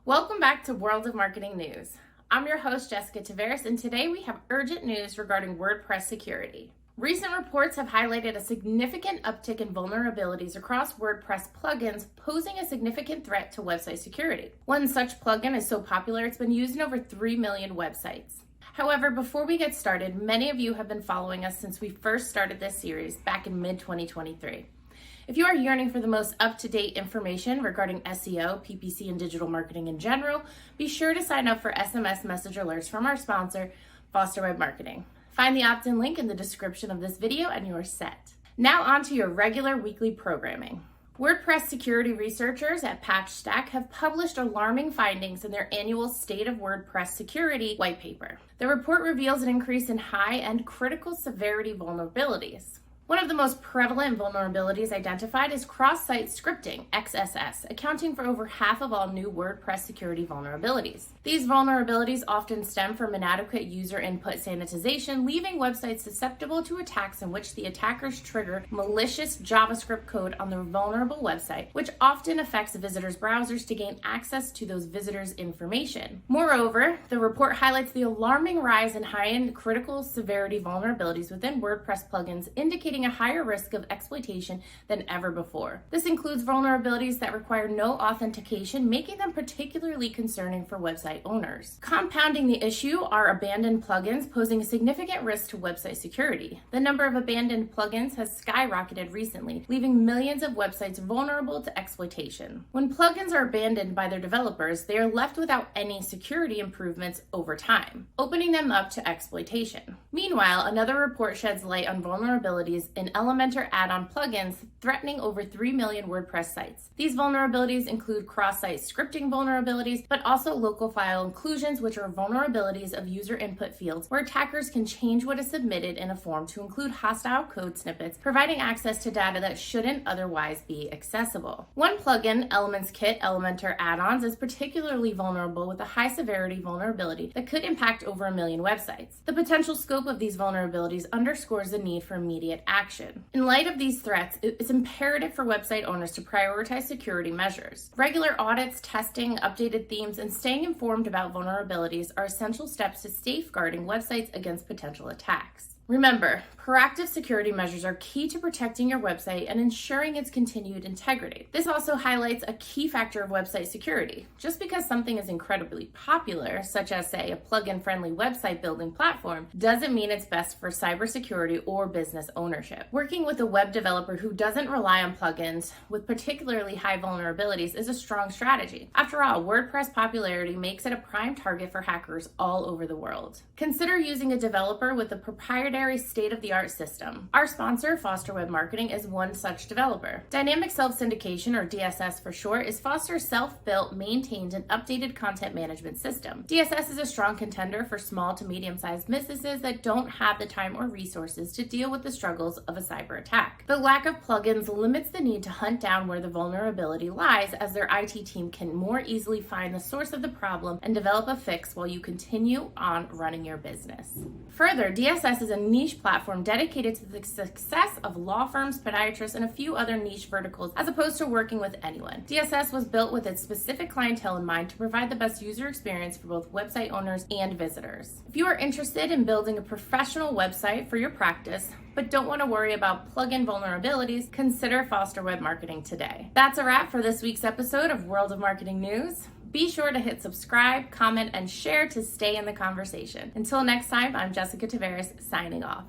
Welcome back to World of Marketing News. I'm your host, Jessica Taveras, and today we have urgent news regarding WordPress security. Recent reports have highlighted a significant uptick in vulnerabilities across WordPress plugins, posing a significant threat to website security. One such plugin is so popular it's been used in over 3 million websites. However, before we get started, many of you have been following us since we first started this series back in mid-2023. If you are yearning for the most up-to-date information regarding SEO, PPC, and digital marketing in general, be sure to sign up for SMS message alerts from our sponsor, Foster Web Marketing. Find the opt-in link in the description of this video and you're set. Now on to your regular weekly programming. WordPress security researchers at PatchStack have published alarming findings in their annual State of WordPress security white paper. The report reveals an increase in high and critical severity vulnerabilities. One of the most prevalent vulnerabilities identified is cross-site scripting, XSS, accounting for over half of all new WordPress security vulnerabilities. These vulnerabilities often stem from inadequate user input sanitization, leaving websites susceptible to attacks in which the attackers trigger malicious JavaScript code on the vulnerable website, which often affects visitors' browsers to gain access to those visitors' information. Moreover, the report highlights the alarming rise in high-end critical severity vulnerabilities within WordPress plugins, indicating a higher risk of exploitation than ever before. This includes vulnerabilities that require no authentication, making them particularly concerning for website owners. Compounding the issue are abandoned plugins, posing a significant risk to website security. The number of abandoned plugins has skyrocketed recently, leaving millions of websites vulnerable to exploitation. When plugins are abandoned by their developers, they are left without any security improvements over time, opening them up to exploitation. Meanwhile, another report sheds light on vulnerabilities in Elementor add-on plugins threatening over 3 million WordPress sites. These vulnerabilities include cross-site scripting vulnerabilities, but also local file inclusions, which are vulnerabilities of user input fields where attackers can change what is submitted in a form to include hostile code snippets, providing access to data that shouldn't otherwise be accessible. One plugin, Elements Kit Elementor add-ons, is particularly vulnerable with a high severity vulnerability that could impact over 1 million websites. The potential scope of these vulnerabilities underscores the need for immediate action. In light of these threats, it's imperative for website owners to prioritize security measures. Regular audits, testing, updated themes, and staying informed about vulnerabilities are essential steps to safeguarding websites against potential attacks. Remember, proactive security measures are key to protecting your website and ensuring its continued integrity. This also highlights a key factor of website security. Just because something is incredibly popular, such as, say, a plugin-friendly website building platform, doesn't mean it's best for cybersecurity or business ownership. Working with a web developer who doesn't rely on plugins with particularly high vulnerabilities is a strong strategy. After all, WordPress popularity makes it a prime target for hackers all over the world. Consider using a developer with a proprietary state-of-the-art system. Our sponsor, Foster Web Marketing, is one such developer. Dynamic Self-Syndication, or DSS for short, is Foster's self-built, maintained, and updated content management system. DSS is a strong contender for small to medium-sized businesses that don't have the time or resources to deal with the struggles of a cyber attack. The lack of plugins limits the need to hunt down where the vulnerability lies, as their IT team can more easily find the source of the problem and develop a fix while you continue on running your business. Further, DSS is a niche platform dedicated to the success of law firms, podiatrists, and a few other niche verticals, as opposed to working with anyone. DSS was built with its specific clientele in mind to provide the best user experience for both website owners and visitors. If you are interested in building a professional website for your practice, but don't want to worry about plugin vulnerabilities, consider Foster Web Marketing today. That's a wrap for this week's episode of World of Marketing News. Be sure to hit subscribe, comment, and share to stay in the conversation. Until next time, I'm Jessica Taveras, signing off.